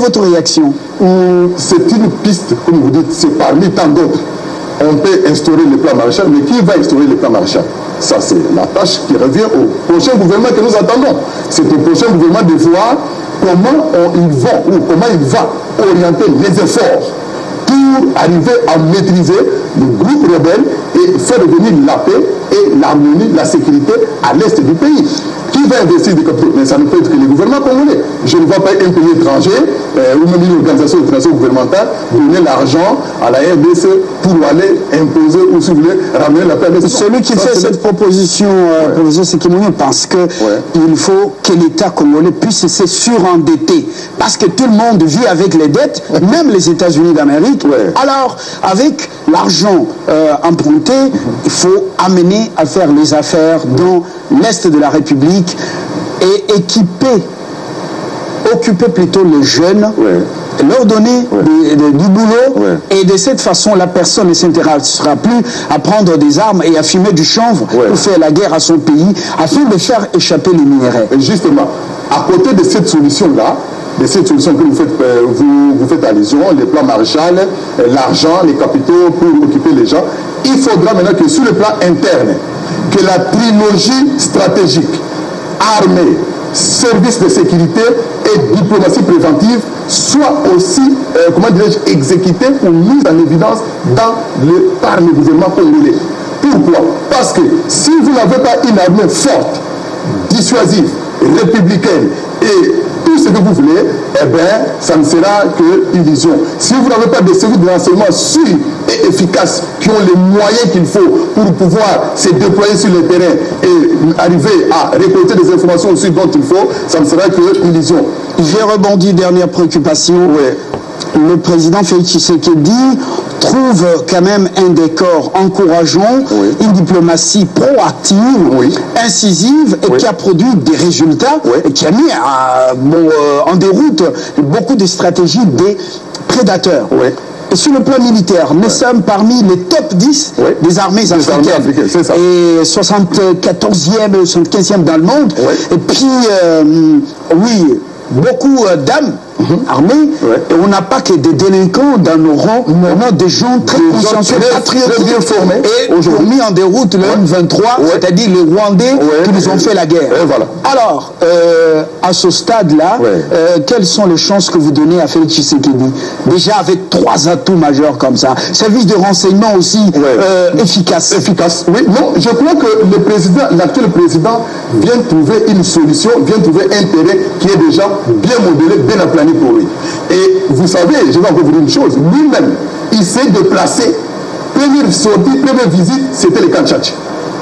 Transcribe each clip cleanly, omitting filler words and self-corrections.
votre réaction? C'est une piste, comme vous dites, c'est parmi tant d'autres. On peut instaurer le plan Maréchal, mais qui va instaurer le plan Maréchal? Ça, c'est la tâche qui revient au prochain gouvernement que nous attendons. C'est au prochain gouvernement de voir comment ils vont, ou comment il va orienter les efforts pour arriver à maîtriser le groupe rebelle et faire revenir la paix et l'harmonie, la sécurité à l'est du pays. Qui va investir des capitaux? Mais ça ne peut être que les gouvernements congolais. Je ne vois pas un pays étranger ou même une organisation internationale gouvernementale donner l'argent à la RDC pour aller imposer ou, si vous voulez, ramener la paix. Celui qui fait cette proposition, professeur Sekimouni, pense qu'il faut que l'État congolais puisse se surendetter. Parce que tout le monde vit avec les dettes, même les États-Unis d'Amérique. Alors, avec l'argent emprunté, il faut amener à faire les affaires dans l'Est de la République et occuper plutôt les jeunes, leur donner du boulot, et de cette façon, la personne ne s'intéressera plus à prendre des armes et à fumer du chanvre pour faire la guerre à son pays, afin de faire échapper les minéraux. Et justement, à côté de cette solution-là, de cette solution que vous faites allusion, les plans Maréchal, l'argent, les capitaux pour occuper les gens, il faudra maintenant que sur le plan interne, que la trilogie stratégique, armée, service de sécurité et diplomatie préventive soit aussi, comment dirais-je, exécutée ou mise en évidence par le gouvernement congolais. Pourquoi? Parce que si vous n'avez pas une armée forte, dissuasive, républicaine et tout ce que vous voulez, eh bien, ça ne sera que illusion. Si vous n'avez pas des services de renseignement sûrs et efficaces qui ont les moyens qu'il faut pour pouvoir se déployer sur le terrain et arriver à récolter des informations aussi dont il faut, ça ne sera que illusion. J'ai rebondi, dernière préoccupation. Le président Félix Tshisekedi trouve quand même un décor encourageant, une diplomatie proactive, incisive, et qui a produit des résultats, et qui a mis en déroute beaucoup de stratégies des prédateurs. Et sur le plan militaire, nous sommes parmi les top 10 des armées africaines. Et 74e, 75e dans le monde. Et puis, beaucoup d'âmes armées, et on n'a pas que des délinquants dans nos rangs, on a des gens très consciencieux, patriotiques, bien formés, et aujourd'hui mis en déroute le M23, c'est-à-dire les Rwandais qui nous ont fait la guerre. Alors, à ce stade-là, quelles sont les chances que vous donnez à Félix Tshisekedi? Déjà avec 3 atouts majeurs comme ça, service de renseignement aussi efficace. Non, je crois que l'actuel président vient trouver une solution, vient trouver un terrain qui est déjà bien modélé, bien aplani pour lui. Et vous savez, je vais encore vous dire une chose, lui-même, il s'est déplacé. Première sortie, première visite, c'était le camp Tchatch.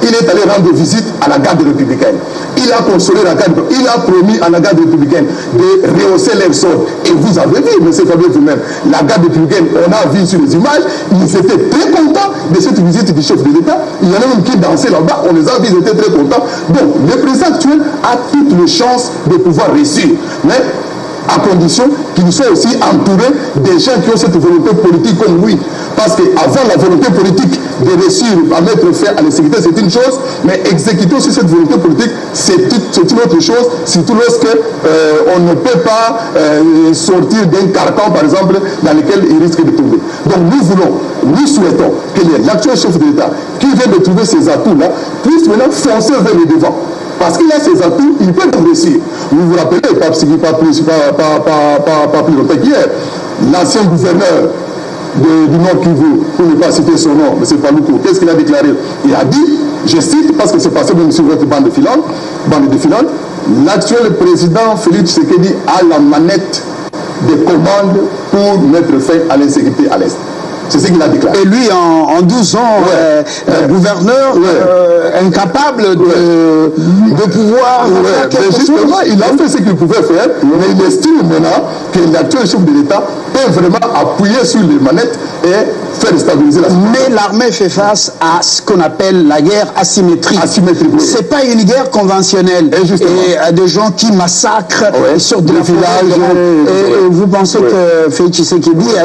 Il est allé rendre visite à la garde républicaine. Il a consolé la garde, il a promis à la garde républicaine de rehausser leur sort. Et vous avez vu, M. Fabien, vous-même, la garde républicaine, on a vu sur les images, ils étaient très contents de cette visite du chef de l'État. Il y en a même qui dansaient là-bas, on les a vus, ils étaient très contents. Donc, le président actuel a toutes les chances de pouvoir réussir. Mais à condition qu'il soit aussi entouré des gens qui ont cette volonté politique comme lui. Parce qu'avant la volonté politique de réussir à mettre fin à la sécurité, c'est une chose, mais exécuter aussi cette volonté politique, c'est une autre chose, surtout lorsque on ne peut pas sortir d'un carcan, par exemple, dans lequel il risque de tomber. Donc nous souhaitons que l'actuel chef de l'État, qui vient de trouver ces atouts-là, puisse maintenant foncer vers le devant. Parce qu'il a ses atouts, il peut réussir. Vous vous rappelez, pas plus longtemps qu'hier, l'ancien gouverneur du Nord Kivu, pour ne pas citer son nom, M. Paloukou, qu'est-ce qu'il a déclaré? Il a dit, je cite, parce que c'est passé même sur votre bande de filante, l'actuel président Félix Tshisekedi a la manette des commandes pour mettre fin à l'insécurité à l'Est. C'est ce qu'il a déclaré. Et lui, en 12 ans, gouverneur, incapable de pouvoir faire quelque justement, chose. il a fait ce qu'il pouvait faire, mais il estime maintenant que l'actuel chef de l'État peut vraiment appuyer sur les manettes et faire stabiliser la situation. Mais l'armée fait face à ce qu'on appelle la guerre asymétrique. Ce n'est pas une guerre conventionnelle. Et à des gens qui massacrent sur des villages. Et vous pensez que Félix Tshisekedi a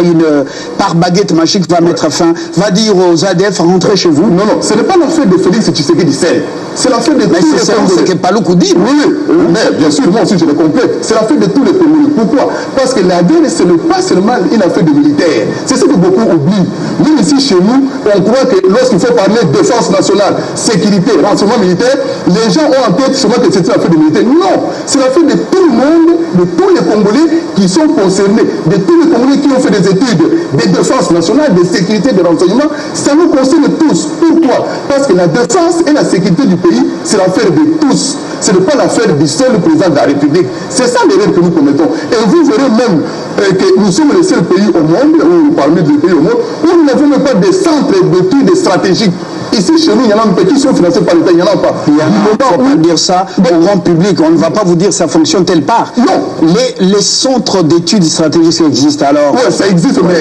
par baguette magique va mettre fin, va dire aux ADF rentrer chez vous? Non, c'est pas l'affaire de Félix Tshisekedi seul. C'est l'affaire de tous les Congolais. C'est ce que Paloukou dit. Oui, mais bien sûr, moi aussi je le complète. C'est l'affaire de tous les Congolais. Pourquoi? Parce que la guerre, ce n'est pas seulement une affaire de militaire. C'est ce que beaucoup oublient. Nous, ici, chez nous, on croit que lorsqu'il faut parler de défense nationale, sécurité, renseignement militaire, les gens ont en tête seulement que c'est une affaire de militaire. Non, c'est l'affaire de tout le monde, de tous les Congolais qui sont concernés, de tous les Congolais qui ont fait des études de défense nationale, de sécurité, de renseignement. Ça nous concerne tous. Pourquoi? Parce que la défense et la sécurité du pays, c'est l'affaire de tous. Ce n'est pas l'affaire du seul président de la République. C'est ça l'erreur que nous commettons. Et vous verrez même que nous sommes les seuls pays au monde, ou parmi les pays au monde, où nous n'avons même pas des centres d'études stratégiques. Ici, chez nous, il y en a un peu qui sont financés par l'État, il n'y en a pas. Il ne faut pas dire ça au grand public. On ne va pas vous dire que ça fonctionne telle part. Non. Les centres d'études stratégiques existent alors. Oui, ça existe, mais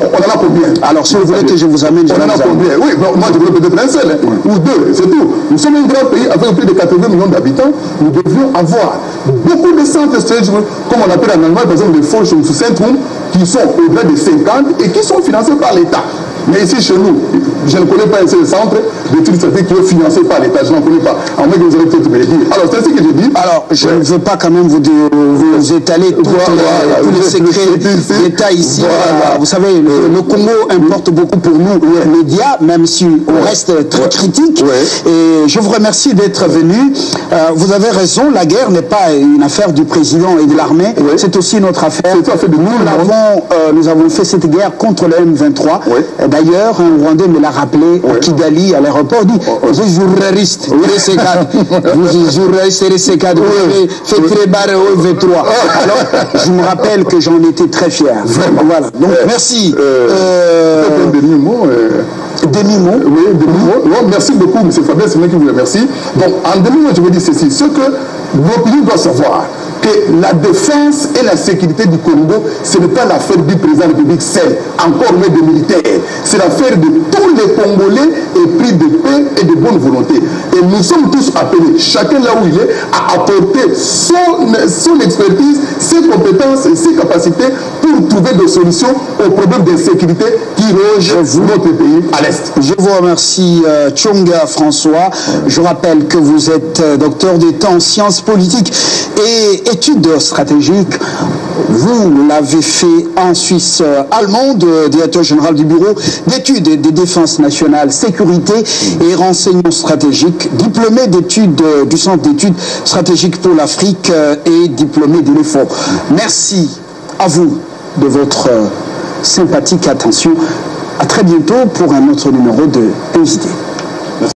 on en a combien? Alors, si vous voulez que je vous amène, on en a combien? Oui, moi je voulais peut-être un seul, ou deux, c'est tout. Nous sommes un grand pays avec plus de 80 millions d'habitants. Nous devrions avoir beaucoup de centres stratégiques, comme on appelle en Allemagne, par exemple, les Forschungszentren, qui sont au-delà de 50 et qui sont financés par l'État. Mais ici, chez nous, je ne connais pas un seul centre d'études stratégiques qui est financé par l'État. Je n'en connais pas. En moins que vous allez peut-être me le dire. Alors, c'est ce que je dis. Alors, je ne veux pas quand même vous étaler tous les secrets d'État ici. Voilà. Vous savez, le Congo importe beaucoup pour nous, les médias, même si on reste très critique. Et je vous remercie d'être venu. Vous avez raison, la guerre n'est pas une affaire du président et de l'armée. C'est aussi notre affaire. Nous avons fait cette guerre contre le M23. D'ailleurs, un Rwandais me l'a rappelé à Kigali, à l'aéroport, dit vous journaliste, vous journaliste RC4, vous avez fait très barre au V3. Alors, je me rappelle que j'en étais très fier. Vraiment. Voilà. Donc, merci. Demi-mot. Oui, demi-mot. Merci beaucoup, M. Fabrice, c'est moi qui vous remercie. Donc, en demi-mot, je veux dire ceci. Ce que l'opinion doit savoir, que la défense et la sécurité du Congo, ce n'est pas l'affaire du président de la République seul, encore moins des militaires. C'est l'affaire de tous les Congolais épris de paix et de bonne volonté. Et nous sommes tous appelés, chacun là où il est, à apporter son expertise, ses compétences et ses capacités pour trouver des solutions aux problèmes d'insécurité qui rongent notre pays à l'Est. Je vous remercie, Tchonga François. Je rappelle que vous êtes docteur d'État en sciences politiques et études stratégiques. Vous l'avez fait en Suisse allemande, directeur général du bureau d'études et de défense nationale, sécurité et renseignements stratégiques, diplômé d'études du Centre d'études stratégiques pour l'Afrique et diplômé de l'EFO. Merci à vous de votre sympathique attention. À très bientôt pour un autre numéro de Invité.